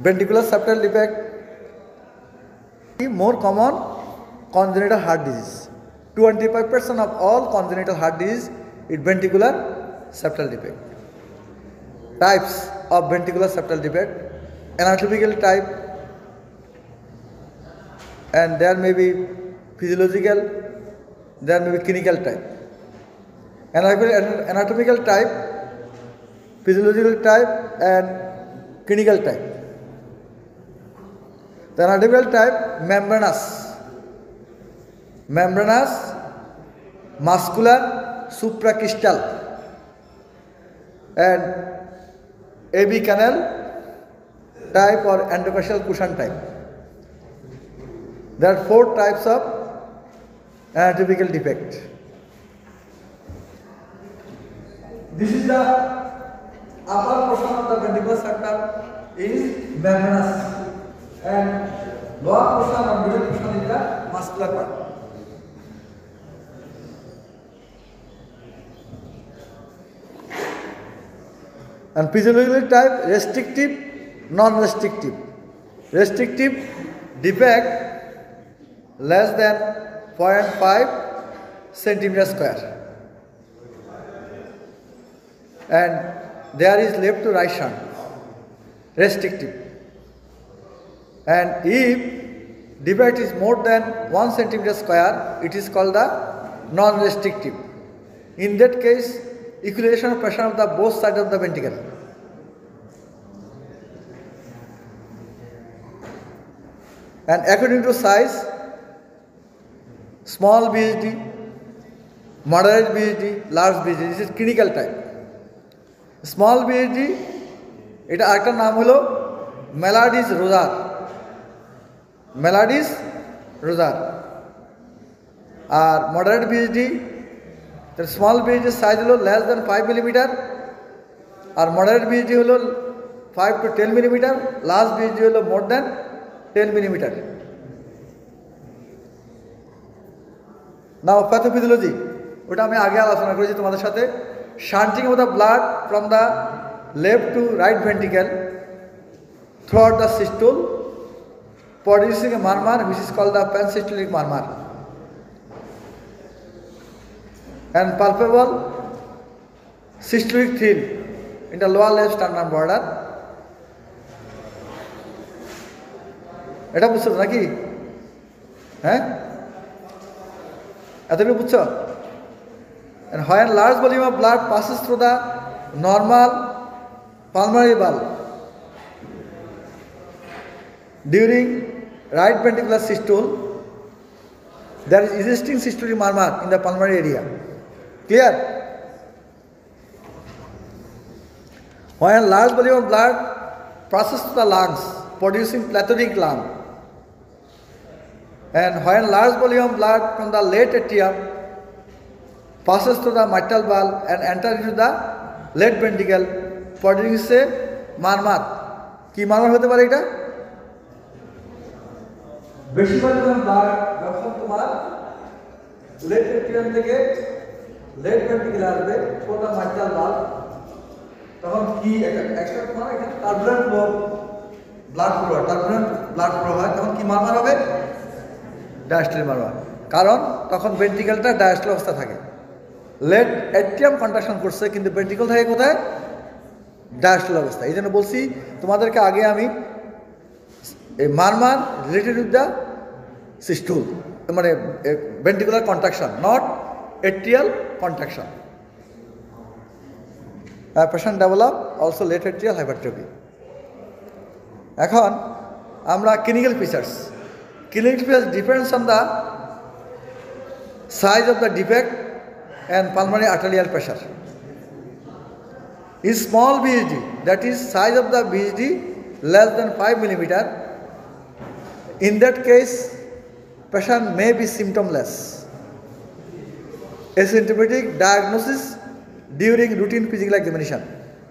Ventricular septal defect is more common congenital heart disease. 25% of all congenital heart disease is ventricular septal defect. Types of ventricular septal defect: anatomical type, and there may be physiological, there may be clinical type. Anatomical type, physiological type, and clinical type. The anatomical type: membranous, muscular, supracrystal, and AB canal type or endocardial cushion type. There are 4 types of anatomical defect. This is the upper portion of the ventricular septum is membranous, and lower portion or middle portion is the muscular part. And physiological type: restrictive, non-restrictive. Restrictive defect less than 0.5 centimeter square, and there is left to right shunt, restrictive. And if defect is more than 1 centimeter square, it is called the non-restrictive. In that case, equalization of pressure of the both sides of the ventricle. And according to size, small VHD, moderate VHD, large VHD, this is clinical type. Small VHD, এটা আরেকটা নাম হলো Mellard's Rozar. R moderate VHD, the small VHD size হলো less than 5 mm, আর moderate VHD হলো 5 to 10 mm, large VHD হলো more than 10 mm. Now pathophysiology, ওটা আমি আগে আলোচনা করেছি তোমাদের সাথে. Shunting of the blood from the left to right ventricle throughout the systole, producing a murmur which is called the pansystolic murmur, and palpable systolic thrill in the lower left sternum border. এটা বুঝছো নাকি? হ্যাঁ, এতটুকু বুঝছো? And when large volume of blood passes through the normal pulmonary valve during right ventricular systole, there is existing systolic murmur in the pulmonary area. Clear? When large volume of blood passes through the lungs, producing plethoric lung, and when large volume of blood from the left atrium passes through the mitral valve and enters into the left ventricle, producing a murmur. কি murmur হতে পারে এটা? বেশি পরিমাণ blood যখন তোমার left atrium থেকে left ভেন্ট্রিকেলে আসবে থ্রু দ্য mitral valve, তখন কি একটা তোমার এখানে টার্বুলেন্ট ব্লাড ফ্লো হয়, তখন কি মারমার হবে? ডায়াস্টলিক মারমার। কারণ তখন ভেন্ট্রিকেলটা ডায়াস্টল অবস্থা থাকে, লেফট এট্রিয়াম কন্ট্রাকশন করছে কিন্তু ভেন্ট্রিকেল থাকে কোথায়? ডায়াস্টল অবস্থা। এই জন্য বলছি তোমাদেরকে আগে আমি murmur related with the systole, মানে ventricular contraction, not atrial contraction. Patient develop also left atrial hypertrophy. এখন আমরা clinical features depends on the size of the defect and pulmonary arterial pressure. In small VHD, that is size of the VHD less than 5 mm, in that case patient may be symptomless. Asymptomatic diagnosis during routine physical examination.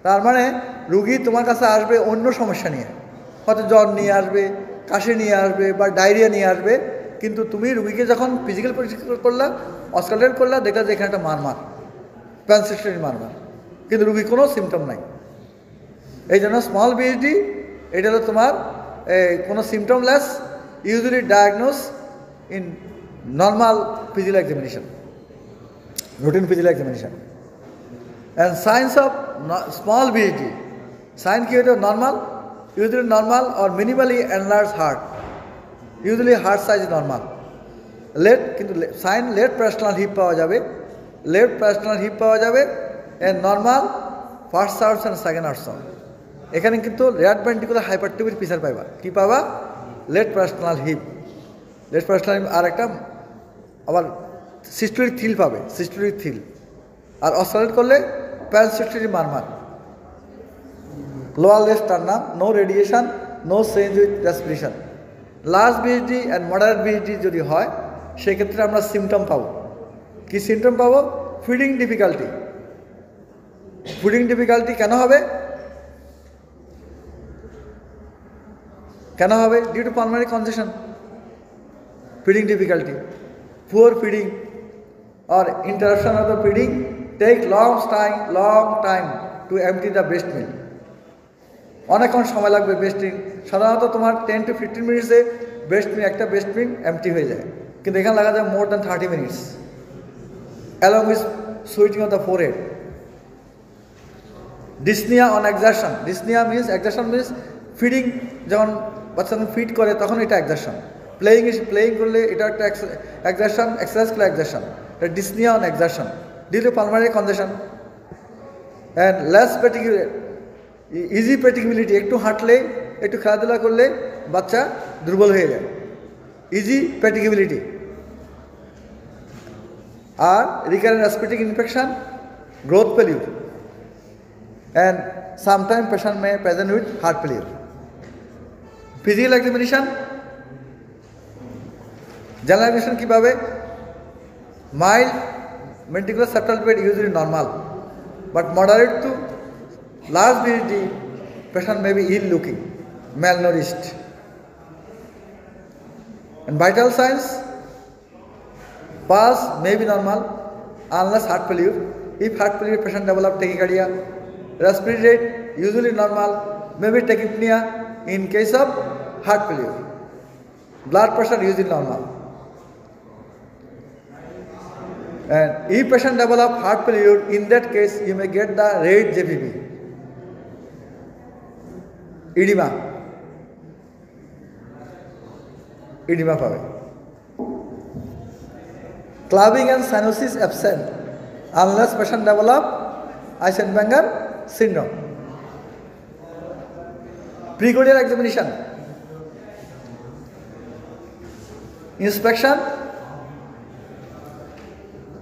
তার মানে রোগী তোমার কাছে আসবে অন্য সমস্যা নিয়ে, হয়তো জ্বর নিয়ে আসবে, কাশি নিয়ে আসবে বা ডায়রিয়া নিয়ে আসবে, কিন্তু তুমি রুগীকে যখন ফিজিক্যাল পরীক্ষা করলা, অস্কালটেট করলা, দেখলা যে এখানে একটা মারমার, প্যানসিস্টোনিক মারমার, কিন্তু রুগীর কোনো সিমটম নাই। এই জন্য স্মল ভিএইচডি এটা হলো তোমার কোনো symptomless, usually diagnose in normal physical examination, routine physical examination. And signs of small VSD, sign কি হতো normal, usually normal or minimally enlarged heart, usually heart size is normal. Left কিন্তু সাইন লেফট প্যারাস্টার্নাল হিপ পাওয়া যাবে, left parasternal heave পাওয়া যাবে and normal first sounds and second heart sound. এখানে কিন্তু right ventricular হাইপারট্রফির ফিচার পাইবা, কি পাবা, left parasternal heave, left parasternal heave, আর একটা আবার সিস্টোলিক থ্রিল পাবে, সিস্টোলিক থ্রিল, আর অসিলেট করলে pansystolic murmur. Lower left sternum, no radiation, no change with respiration. Large VSD and moderate VSD যদি হয় সেক্ষেত্রে আমরা সিমটম পাবো, কি সিমটম পাবো, ফিডিং ডিফিকাল্টি। ফিডিং ডিফিকাল্টি কেন হবে, কেন হবে, due to pulmonary congestion. Feeding difficulty, poor feeding or interruption of the feeding take long time to empty the breast milk. অনেকক্ষণ সময় লাগবে ব্রেস্টিং, সাধারণত তোমার 10 to 15 মিনিটসে ব্রেস্ট মিল্ক, একটা ব্রেস্ট মিল্ক এমটি হয়ে যায়, কিন্তু এখানে লাগা যায় more than 30 minutes along with sweating of the forehead. Dyspnea on exertion, dyspnea means exertion means feeding, যখন বাচ্চা ফিড করে তখন এটা এক্সারশন, প্লেয়িং করলে এটা একটা এক্সারশন, এক্সারসাইজ করলে exertion, dyspnea on exertion due to pulmonary congestion. And less petigularity, easy petigularity, একটু হাঁটলে একটু খেলাধুলা করলে বাচ্চা দুর্বল হয়ে যায়, easy petigularity. R recurrent respiratory infection, growth failure, and sometimes patient may present with heart failure. Physical examination, generalization কিভাবে, mild ventricular septal bed usually normal, but moderate to large BD patient may be ill looking, malnourished. And vital signs, pulse may be normal unless heart failure. If heart failure patient develop tachycardia. Respiratory rate usually normal, maybe tachypnea in case of heart failure. Blood pressure usually normal. And if patient develop heart failure, in that case you may get the rate JPP. Edema পাবে। Clubbing and cyanosis absent unless patient develop Eisenmenger syndrome. Precordial examination, inspection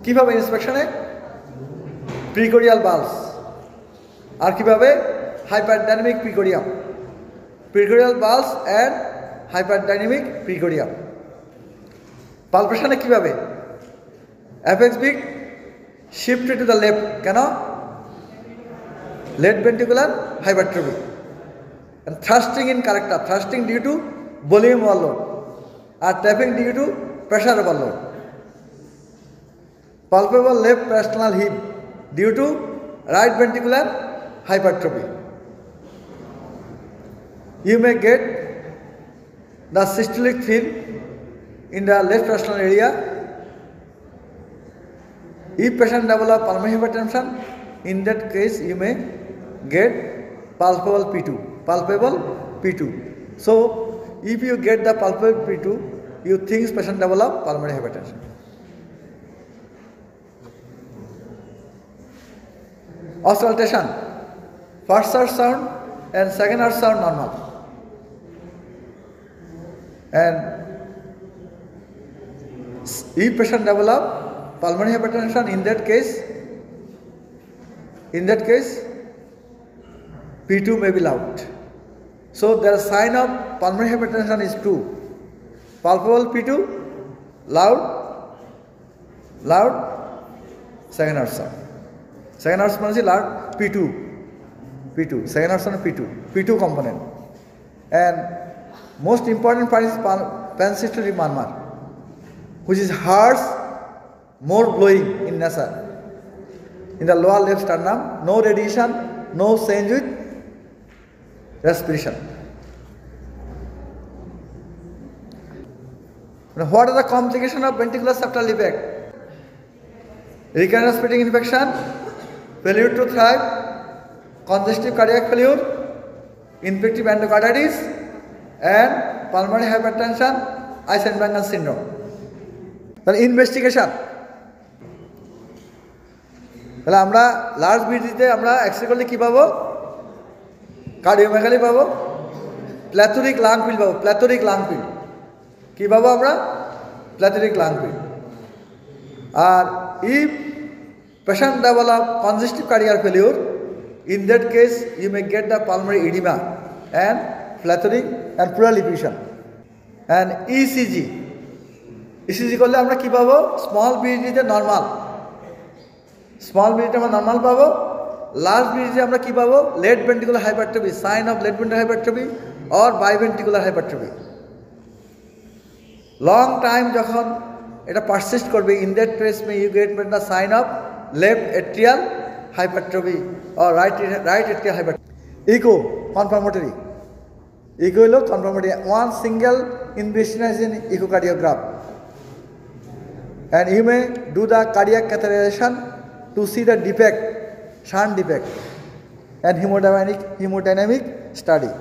কিভাবে, ইন্সপেকশনে প্রিকোডিয়াল বালস, আর কিভাবে hyperdynamic প্রিকোডিয়াম, প্রিকোডিয়াল বালস and hyperdynamic precordium. পালপেশনে কিভাবে, apex beat shifted to the left, কেন, left ventricular hypertrophy, and thrusting in corrector, thrusting due to volume overload, or tapping due to pressure overload. Palpable left parasternal hip due to right ventricular hypertrophy. You may get the systolic thrill in the left parasternal area. If patient develop pulmonary hypertension, in that case you may get palpable P2. Palpable P2. So, if you get the palpable P2, you think patient develop pulmonary hypertension. Auscultation, first heart sound and second heart sound normal. And if patient develop pulmonary hypertension, in that case P2 may be loud. So the sign of pulmonary hypertension is 2. Palpable P2, loud, second heart sound. Second heart sound is loud, P2, second heart sound P2 component. And most important part is pansystolic murmur, which is harsh, more blowing in nature. In the lower left sternum, no radiation, no change with respiration. What are the complications of ventricular septal defect? Recurrent splitting infection, failure to thrive, congestive cardiac failure, infective endocarditis, and pulmonary hypertension, Eisenmenger syndrome. Then investigation. তাহলে আমরা large বিডিতে আমরা x-ray করলে কী পাবো? কার্ডিওমেগালি পাবো, প্ল্যাথোরিক lung পিল পাবো, প্ল্যাথোরিক lung পিল কী পাবো আমরা? Plethoric lung field. আর if patient develop congestive cardiac failure, in that case you may get the pulmonary edema and plethoric and pleural effusion. And ECG করলে আমরা কি পাবো? স্মল বিডিতে নর্মাল, স্মল বিডিতে আমরা নর্মাল পাবো। লার্জ বিডিতে আমরা কি পাবো? Left ventricular hypertrophy, sign of left ventricular hypertrophy or biventricular hypertrophy. Long time যখন এটা পারসিস্ট করবে, in that case may you get the sign of left atrial hypertrophy or right atrial hypertrophy. Echo confirmatory. Echo is confirmatory. One single investigation is in echocardiograph, and you may do the cardiac catheterization to see the defect, shunt defect, and hemodynamic study.